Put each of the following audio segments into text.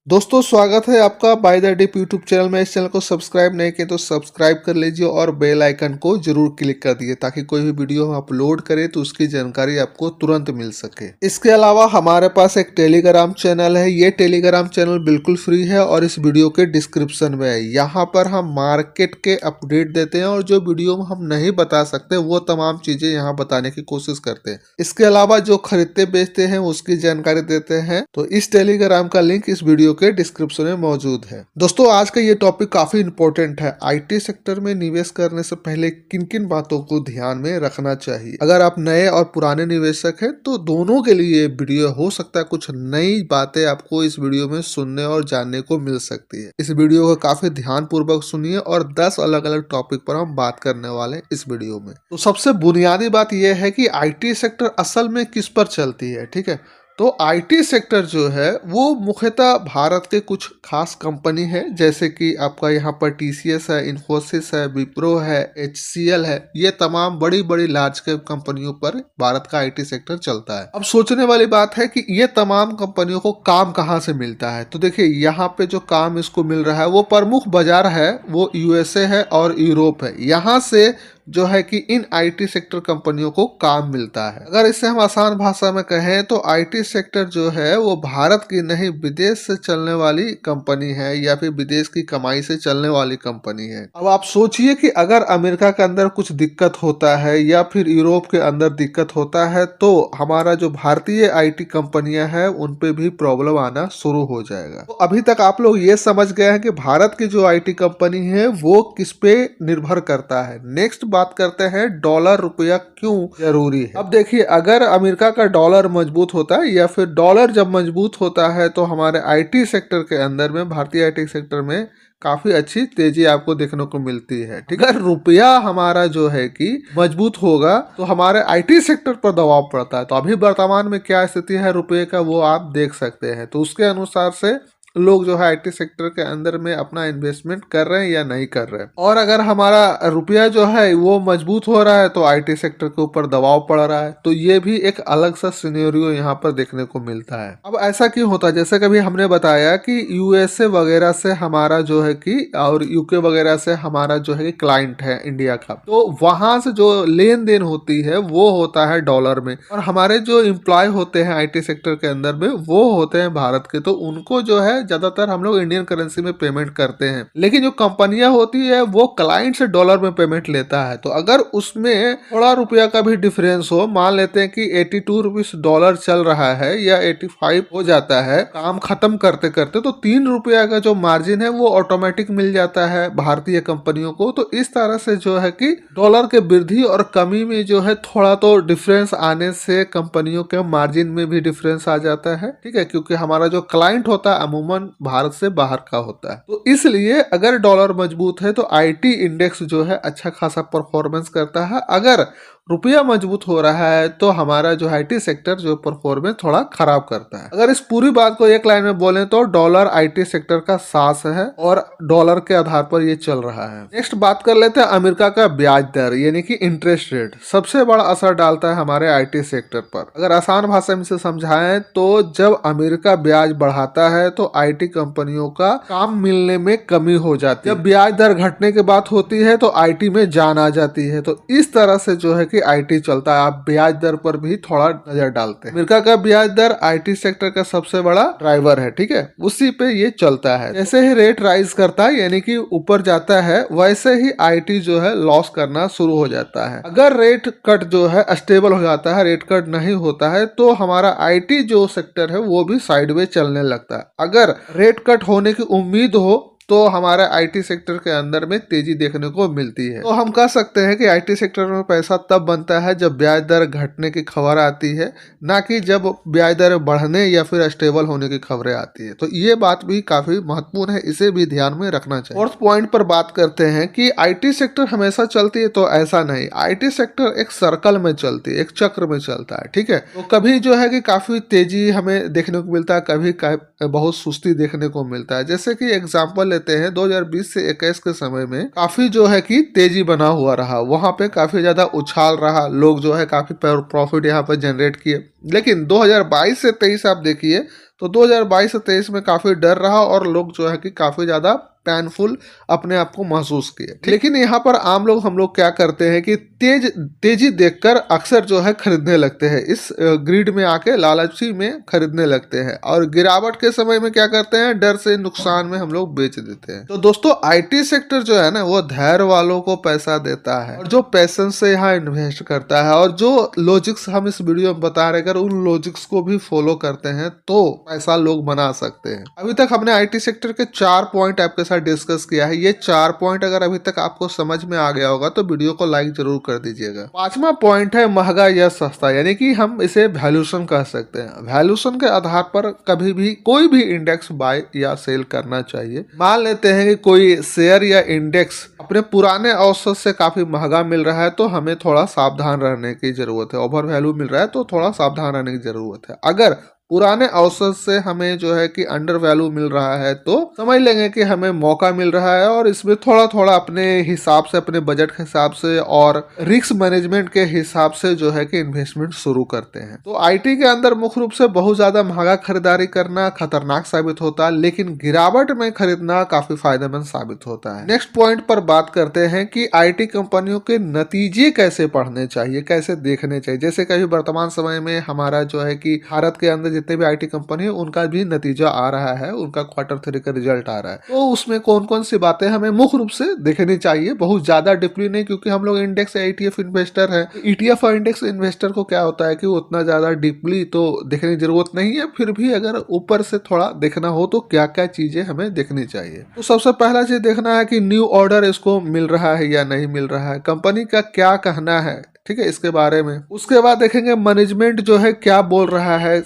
दोस्तों स्वागत है आपका by the dip YouTube channel में। इस चैनल को सब्सक्राइब नहीं किए तो सब्सक्राइब कर लीजिए और बेल आइकन को जरूर क्लिक कर दिए ताकि कोई भी वीडियो हम अपलोड करें तो उसकी जानकारी आपको तुरंत मिल सके। इसके अलावा हमारे पास एक टेलीग्राम चैनल है। ये टेलीग्राम चैनल बिल्कुल फ्री है और इस वीडियो के डिस्क्रिप्शन में है। यहाँ पर हम मार्केट के अपडेट देते हैं और जो वीडियो में हम नहीं बता सकते वो तमाम चीजें यहाँ बताने की कोशिश करते हैं। इसके अलावा जो खरीदते बेचते हैं उसकी जानकारी देते हैं। तो इस टेलीग्राम का लिंक इस वीडियो के डिस्क्रिप्शन में मौजूद है। दोस्तों आज का ये टॉपिक काफी इंपॉर्टेंट है। आईटी सेक्टर में निवेश करने से पहले किन किन बातों को ध्यान में रखना चाहिए। अगर आप नए और पुराने निवेशक हैं तो दोनों के लिए ये वीडियो हो सकता है कुछ नई बातें आपको इस वीडियो में सुनने और जानने को मिल सकती है। इस वीडियो को काफी ध्यान पूर्वक सुनिए और 10 अलग अलग टॉपिक पर हम बात करने वाले हैं इस वीडियो में। तो सबसे बुनियादी बात यह है कि आईटी सेक्टर असल में किस पर चलती है। ठीक है, तो आईटी सेक्टर जो है वो मुख्यतः भारत के कुछ खास कंपनी है, जैसे कि आपका यहाँ पर टीसीएस है, इन्फोसिस है, विप्रो है, एचसीएल है। ये तमाम बड़ी बड़ी लार्ज कैप कंपनियों पर भारत का आईटी सेक्टर चलता है। अब सोचने वाली बात है कि ये तमाम कंपनियों को काम कहाँ से मिलता है। तो देखिए यहाँ पे जो काम इसको मिल रहा है वो प्रमुख बाजार है वो यूएसए है और यूरोप है। यहाँ से जो है कि इन आईटी सेक्टर कंपनियों को काम मिलता है। अगर इसे हम आसान भाषा में कहें तो आईटी सेक्टर जो है वो भारत की नहीं विदेश से चलने वाली कंपनी है या फिर विदेश की कमाई से चलने वाली कंपनी है। अब आप सोचिए कि अगर अमेरिका के अंदर कुछ दिक्कत होता है या फिर यूरोप के अंदर दिक्कत होता है तो हमारा जो भारतीय आईटी कंपनियां हैं उन पे भी प्रॉब्लम आना शुरू हो जाएगा। तो अभी तक आप लोग ये समझ गए हैं कि भारत की जो आईटी कंपनी है वो किस पे निर्भर करता है। नेक्स्ट बात करते हैं डॉलर रुपया क्यों जरूरी है। अब देखिए अगर अमेरिका का डॉलर मजबूत होता है या फिर डॉलर जब मजबूत होता है तो हमारे आईटी सेक्टर के अंदर में, भारतीय आईटी सेक्टर में काफी अच्छी तेजी आपको देखने को मिलती है। ठीक है, अगर रुपया हमारा जो है कि मजबूत होगा तो हमारे आईटी सेक्टर पर दबाव पड़ता है। तो अभी वर्तमान में क्या स्थिति है रुपये का वो आप देख सकते हैं। तो उसके अनुसार से लोग जो है आईटी सेक्टर के अंदर में अपना इन्वेस्टमेंट कर रहे हैं या नहीं कर रहे हैं। और अगर हमारा रुपया जो है वो मजबूत हो रहा है तो आईटी सेक्टर के ऊपर दबाव पड़ रहा है। तो ये भी एक अलग सा सिनेरियो यहाँ पर देखने को मिलता है। अब ऐसा क्यों होता है, जैसे कभी हमने बताया कि यूएसए वगैरह से हमारा जो है कि और यूके वगैरह से हमारा जो है क्लाइंट है इंडिया का, तो वहां से जो लेन देन होती है वो होता है डॉलर में। और हमारे जो एम्प्लॉय होते हैं आईटी सेक्टर के अंदर में वो होते हैं भारत के, तो उनको जो है ज्यादातर हम लोग इंडियन करेंसी में पेमेंट करते हैं। लेकिन जो कंपनियां होती है वो क्लाइंट से डॉलर में पेमेंट लेता है। तो अगर उसमें थोड़ा रुपया का भी डिफरेंस हो, मान लेते हैं कि 82 रुपीस डॉलर चल रहा है या 85 हो जाता है काम खत्म करते करते, तो 3 रुपया का जो मार्जिन है वो ऑटोमेटिक मिल जाता है भारतीय कंपनियों को। तो इस तरह से जो है कि डॉलर के वृद्धि और कमी में जो है थोड़ा तो डिफरेंस आने से कंपनियों के मार्जिन में भी डिफरेंस आ जाता है। ठीक है, क्योंकि हमारा जो क्लाइंट होता है अमूमन भारत से बाहर का होता है। तो इसलिए अगर डॉलर मजबूत है तो आईटी इंडेक्स जो है अच्छा खासा परफॉर्मेंस करता है। अगर रुपया मजबूत हो रहा है तो हमारा जो आईटी सेक्टर जो परफॉर्मेंस थोड़ा खराब करता है। अगर इस पूरी बात को एक लाइन में बोलें तो डॉलर आईटी सेक्टर का सांस है और डॉलर के आधार पर ये चल रहा है। नेक्स्ट बात कर लेते हैं अमेरिका का ब्याज दर यानी कि इंटरेस्ट रेट सबसे बड़ा असर डालता है हमारे आईटी सेक्टर पर। अगर आसान भाषा में से समझाएं तो जब अमेरिका ब्याज बढ़ाता है तो आईटी कंपनियों का काम मिलने में कमी हो जाती है। जब ब्याज दर घटने की बात होती है तो आईटी में जान आ जाती है। तो इस तरह से जो है कि आईटी चलता है। आप ब्याज दर पर भी थोड़ा नजर डालते हैं। अमेरिका का ब्याज दर आईटी सेक्टर का सबसे बड़ा ड्राइवर है। ठीक है, उसी पे ये चलता है। जैसे ही रेट राइज करता है यानी कि ऊपर जाता है वैसे ही आईटी जो है लॉस करना शुरू हो जाता है। अगर रेट कट जो है स्टेबल हो जाता है, रेट कट नहीं होता है, तो हमारा आईटी जो सेक्टर है वो भी साइडवे चलने लगता है। अगर रेट कट होने की उम्मीद हो तो हमारा आईटी सेक्टर के अंदर में तेजी देखने को मिलती है। तो हम कह सकते हैं कि आईटी सेक्टर में पैसा तब बनता है जब ब्याज दर घटने की खबर आती है, ना कि जब ब्याज दर बढ़ने या फिर स्टेबल होने की खबरें आती है। तो ये बात भी काफी महत्वपूर्ण है, इसे भी ध्यान में रखना चाहिए। फोर्थ पॉइंट पर बात करते हैं कि आईटी सेक्टर हमेशा चलती है, तो ऐसा नहीं। आईटी सेक्टर एक सर्कल में चलती है, एक चक्र में चलता है। ठीक है, तो कभी जो है कि काफी तेजी हमें देखने को मिलता है, कभी बहुत सुस्ती देखने को मिलता है। जैसे कि एग्जाम्पल लेते हैं 2020 से 21 के समय में काफी जो है कि तेजी बना हुआ रहा, वहां पे काफी ज्यादा उछाल रहा, लोग जो है काफी प्रॉफिट यहाँ पर जनरेट किए। लेकिन 2022 से 23 आप देखिए तो 2022 से 23 में काफी डर रहा और लोग जो है कि काफी ज्यादा पेनफुल अपने आप को महसूस किए। लेकिन यहाँ पर आम लोग हम लोग क्या करते हैं कि तेजी देखकर अक्सर जो है खरीदने लगते हैं, इस ग्रीड में आके लालची में खरीदने लगते हैं, और गिरावट के समय में क्या करते हैं, डर से नुकसान में हम लोग बेच देते हैं। तो दोस्तों आईटी सेक्टर जो है ना वो धैर्य वालों को पैसा देता है और जो पेशेंस से यहाँ इन्वेस्ट करता है, और जो लॉजिक्स हम इस वीडियो में बता रहे, अगर उन लॉजिक्स को भी फॉलो करते हैं तो पैसा लोग बना सकते हैं। अभी तक हमने आईटी सेक्टर के 4 पॉइंट आपके साथ डिस्कस किया है। ये 4 पॉइंट अगर अभी तक आपको समझ में आ गया होगा तो वीडियो को लाइक जरूर कर दीजिएगा। 5वां पॉइंट है महंगा या सस्ता, यानी कि हम इसे वैल्यूएशन कह सकते हैं। वैल्यूएशन के आधार पर कभी भी कोई भी इंडेक्स बाय या सेल करना चाहिए। मान लेते हैं कि कोई शेयर या इंडेक्स अपने पुराने औसत से काफी महंगा मिल रहा है तो हमें थोड़ा सावधान रहने की जरूरत है। ओवर वैल्यू मिल रहा है तो थोड़ा सावधान रहने की जरूरत है। अगर पुराने औसत से हमें जो है कि अंडर वैल्यू मिल रहा है तो समझ लेंगे कि हमें मौका मिल रहा है, और इसमें थोड़ा थोड़ा अपने हिसाब से, अपने बजट के हिसाब से और रिस्क मैनेजमेंट के हिसाब से जो है कि इन्वेस्टमेंट शुरू करते हैं। तो आईटी के अंदर मुख्य रूप से बहुत ज्यादा महंगा खरीदारी करना खतरनाक साबित होता है, लेकिन गिरावट में खरीदना काफी फायदेमंद साबित होता है। नेक्स्ट पॉइंट पर बात करते हैं कि आईटी कंपनियों के नतीजे कैसे पढ़ने चाहिए, कैसे देखने चाहिए। जैसे कभी वर्तमान समय में हमारा जो है कि भारत के अंदर जितने भी आईटी कंपनी है उनका भी नतीजा आ रहा है, उनका Q3 का रिजल्ट आ रहा है, तो उसमें कौन कौन सी बातें हमें मुख्य रूप से देखनी चाहिए, बहुत ज्यादा डीपली नहीं, क्योंकि हम लोग इंडेक्स ईटीएफ इन्वेस्टर हैं। ईटीएफ और इंडेक्स इन्वेस्टर को क्या होता है कि उतना ज्यादा डीपली तो देखने की जरूरत नहीं है, फिर भी अगर ऊपर से थोड़ा देखना हो तो क्या क्या चीजें हमें देखनी चाहिए। तो सबसे पहला चीज देखना है कि न्यू ऑर्डर इसको मिल रहा है या नहीं मिल रहा है, कंपनी का क्या कहना है, ठीक है, इसके बारे में। उसके बाद देखेंगे मैनेजमेंट जो है क्या बोल रहा है,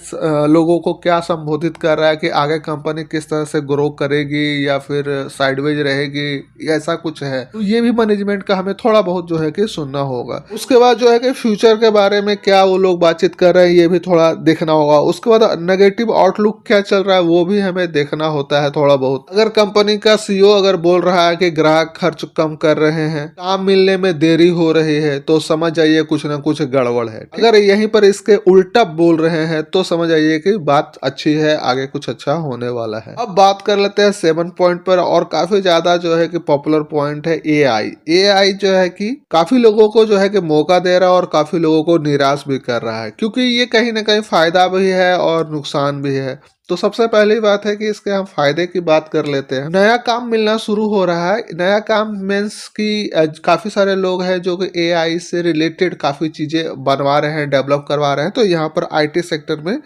लोगों को क्या संबोधित कर रहा है कि आगे कंपनी किस तरह से ग्रो करेगी या फिर साइडवेज रहेगी, ऐसा कुछ है, तो ये भी मैनेजमेंट का हमें थोड़ा बहुत जो है कि सुनना होगा। उसके बाद जो है कि फ्यूचर के बारे में क्या वो लोग बातचीत कर रहे हैं ये भी थोड़ा देखना होगा। उसके बाद नेगेटिव आउटलुक क्या चल रहा है वो भी हमें देखना होता है थोड़ा बहुत। अगर कंपनी का सीईओ अगर बोल रहा है कि ग्राहक खर्च कम कर रहे हैं, काम मिलने में देरी हो रही है, तो समझ ये कुछ ना कुछ गड़बड़ है। अगर यहीं पर इसके उल्टा बोल रहे हैं तो समझ आइए कि बात अच्छी है, आगे कुछ अच्छा होने वाला है। अब बात कर लेते हैं 7 पॉइंट पर, और काफी ज्यादा जो है कि पॉपुलर पॉइंट है एआई। एआई जो है कि काफी लोगों को जो है कि मौका दे रहा है और काफी लोगों को निराश भी कर रहा है, क्योंकि ये कहीं ना कहीं फायदा भी है और नुकसान भी है। तो सबसे पहली बात है कि इसके हम फायदे की बात कर लेते हैं। नया काम मिलना शुरू हो रहा है। नया काम मीन्स कि काफी सारे लोग हैं जो कि एआई से रिलेटेड काफी चीजें बनवा रहे हैं, डेवलप करवा रहे हैं, तो यहाँ पर आईटी सेक्टर में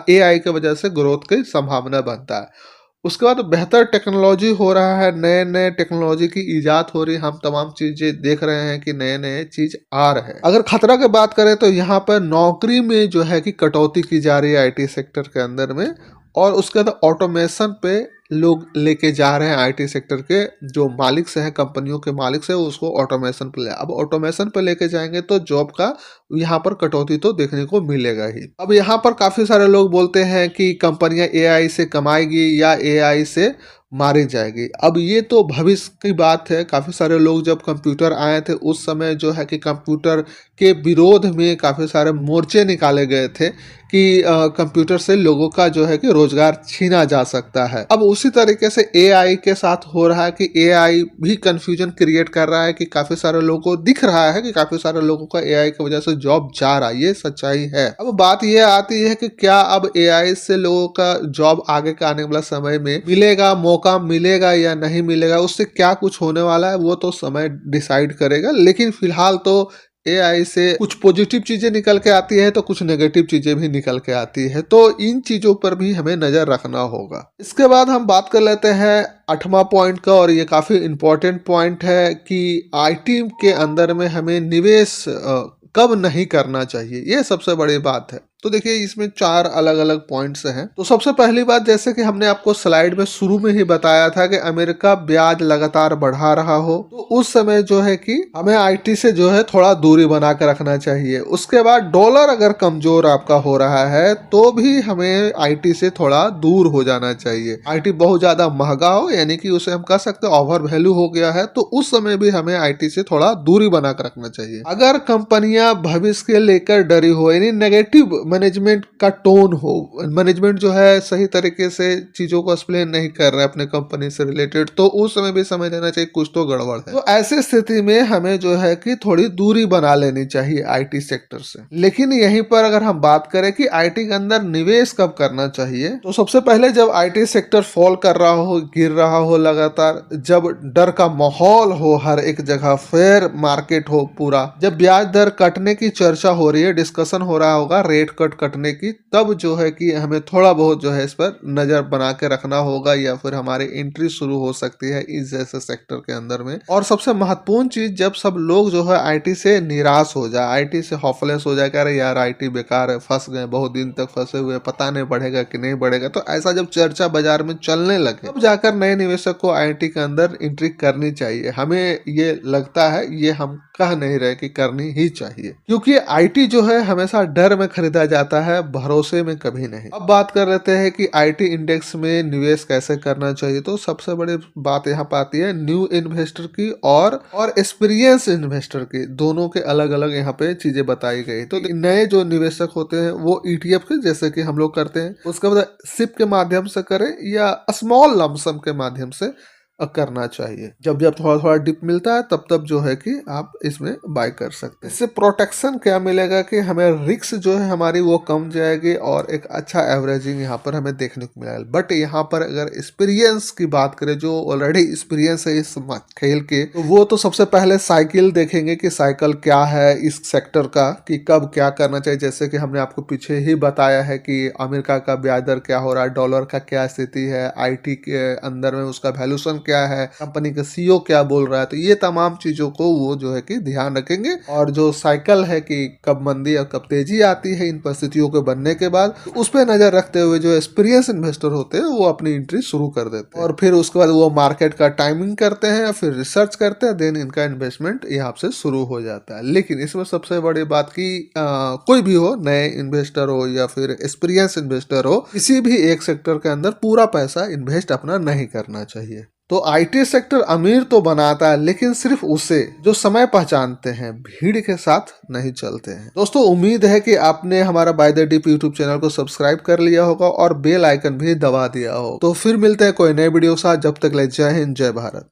एआई की वजह से ग्रोथ की संभावना बनता है। उसके बाद बेहतर टेक्नोलॉजी हो रहा है, नए नए टेक्नोलॉजी की इजाद हो रही है, हम तमाम चीजें देख रहे हैं कि नए नए चीज आ रहे हैं। अगर खतरा की बात करें तो यहाँ पर नौकरी में जो है कि कटौती की जा रही है आईटी सेक्टर के अंदर में, और उसके बाद ऑटोमेशन पे लोग लेके जा रहे हैं। आईटी सेक्टर के जो मालिक से है, कंपनियों के मालिक से, उसको ऑटोमेशन पे ले, अब ऑटोमेशन पे लेके जाएंगे तो जॉब का यहाँ पर कटौती तो देखने को मिलेगा ही। अब यहाँ पर काफी सारे लोग बोलते हैं कि कंपनियां एआई से कमाएगी या एआई से मारी जाएगी। अब ये तो भविष्य की बात है। काफी सारे लोग जब कंप्यूटर आए थे उस समय जो है कि कंप्यूटर के विरोध में काफी सारे मोर्चे निकाले गए थे कि कंप्यूटर से लोगों का जो है कि रोजगार छीना जा सकता है। अब उसी तरीके से एआई के साथ हो रहा है कि एआई भी कंफ्यूजन क्रिएट कर रहा है कि काफी सारे लोगों को दिख रहा है कि काफी सारे लोगों का एआई की वजह से जॉब जा रहा है, ये सच्चाई है। अब बात ये आती है कि क्या अब एआई से लोगों का जॉब आगे के आने वाला समय में मिलेगा, मौका मिलेगा या नहीं मिलेगा, उससे क्या कुछ होने वाला है वो तो समय डिसाइड करेगा। लेकिन फिलहाल तो एआई से कुछ पॉजिटिव चीजें निकल के आती है तो कुछ नेगेटिव चीजें भी निकल के आती है, तो इन चीजों पर भी हमें नजर रखना होगा। इसके बाद हम बात कर लेते हैं 8वां पॉइंट का, और ये काफी इंपॉर्टेंट पॉइंट है कि आईटी के अंदर में हमें निवेश कब नहीं करना चाहिए, ये सबसे बड़ी बात है। तो देखिए इसमें 4 अलग-अलग पॉइंट्स हैं। तो सबसे पहली बात, जैसे कि हमने आपको स्लाइड में शुरू में ही बताया था कि अमेरिका ब्याज लगातार बढ़ा रहा हो, तो उस समय जो है कि हमें आईटी से जो है थोड़ा दूरी बना के रखना चाहिए। उसके बाद डॉलर अगर कमजोर आपका हो रहा है तो भी हमें आईटी से थोड़ा दूर हो जाना चाहिए। आईटी बहुत ज्यादा महंगा हो, यानी कि उसे हम कह सकते हैं ओवर वैल्यू हो गया है, तो उस समय भी हमें आईटी से थोड़ा दूरी बना कर रखना चाहिए। अगर कंपनियां भविष्य के लेकर डरी हो, यानी नेगेटिव मैनेजमेंट का टोन हो, मैनेजमेंट जो है सही तरीके से चीजों को एक्सप्लेन नहीं कर रहे अपने कंपनी से रिलेटेड, तो उस समय भी समझ लेना चाहिए कुछ तो गड़बड़ है। तो ऐसी स्थिति में हमें जो है कि थोड़ी दूरी बना लेनी चाहिए आईटी सेक्टर से। लेकिन यहीं पर अगर हम बात करें कि आईटी के अंदर निवेश कब करना चाहिए, तो सबसे पहले जब आईटी सेक्टर फॉल कर रहा हो, गिर रहा हो लगातार, जब डर का माहौल हो हर एक जगह, फेयर मार्केट हो पूरा, जब ब्याज दर कटने की चर्चा हो रही है, डिस्कशन हो रहा होगा रेट कट कटने की, तब जो है कि हमें थोड़ा बहुत जो है इस पर नजर बना के रखना होगा, या फिर हमारी एंट्री शुरू हो सकती है इस जैसे सेक्टर के अंदर में। और सबसे महत्वपूर्ण चीज, जब सब लोग जो है आईटी से निराश हो जाए, आईटी से हॉपलेस हो जाए, कह रहे यार आईटी बेकार है, फंस गए, बहुत दिन तक फंसे हुए, पता नहीं बढ़ेगा कि नहीं बढ़ेगा, तो ऐसा जब चर्चा बाजार में चलने लगे तब जाकर नए निवेशक को आईटी के अंदर एंट्री करनी चाहिए। हमें ये लगता है, ये हम कह नहीं रहे कि करनी ही चाहिए, क्योंकि आईटी जो है हमेशा डर में खरीदा जाता है, भरोसे में कभी नहीं। अब बात कर लेते हैं कि आईटी इंडेक्स में निवेश कैसे करना चाहिए। तो सबसे बड़ी बात यहाँ पर आती है न्यू इन्वेस्टर की और एक्सपीरियंस इन्वेस्टर की, दोनों के अलग अलग यहाँ पे चीजें बताई गई। तो नए जो निवेशक होते हैं वो ईटीएफ के जैसे कि हम लोग करते हैं, उसके बाद सिप के माध्यम से करें या स्मॉल लमसम के माध्यम से करना चाहिए। जब जब थोड़ा थोड़ा डिप मिलता है तब तब जो है कि आप इसमें बाय कर सकते हैं। इससे प्रोटेक्शन क्या मिलेगा कि हमें रिस्क जो है हमारी वो कम जाएगी और एक अच्छा एवरेजिंग यहाँ पर हमें देखने को मिलेगा। बट यहाँ पर अगर एक्सपीरियंस की बात करें, जो ऑलरेडी एक्सपीरियंस है इस खेल के, तो वो तो सबसे पहले साइकिल देखेंगे कि साइकिल क्या है इस सेक्टर का, कि कब क्या करना चाहिए। जैसे कि हमने आपको पीछे ही बताया है कि अमेरिका का ब्याज दर क्या हो रहा है, डॉलर का क्या स्थिति है, आईटी के अंदर में उसका वैल्यूएशन क्या है, कंपनी का सीईओ क्या बोल रहा है, तो ये तमाम चीजों को वो जो है कि ध्यान रखेंगे। और जो साइकिल है कि कब मंदी और कब तेजी आती है इन परिस्थितियों के बनने के बाद, तो उस पर नजर रखते हुए जो एक्सपीरियंस इन्वेस्टर होते हैं वो अपनी एंट्री शुरू कर देते हैं, और फिर उसके बाद वो मार्केट का टाइमिंग करते हैं, फिर रिसर्च करते हैं, देन इनका इन्वेस्टमेंट यहाँ से शुरू हो जाता है। लेकिन इसमें सबसे बड़ी बात की कोई भी हो, नए इन्वेस्टर हो या फिर एक्सपीरियंस इन्वेस्टर हो, किसी भी एक सेक्टर के अंदर पूरा पैसा इन्वेस्ट अपना नहीं करना चाहिए। तो आईटी सेक्टर अमीर तो बनाता है, लेकिन सिर्फ उसे जो समय पहचानते हैं, भीड़ के साथ नहीं चलते हैं। दोस्तों उम्मीद है कि आपने हमारा by the dip YouTube channel को सब्सक्राइब कर लिया होगा और बेल आइकन भी दबा दिया हो। तो फिर मिलते हैं कोई नए वीडियो के साथ, जब तक ले जय हिंद जय भारत।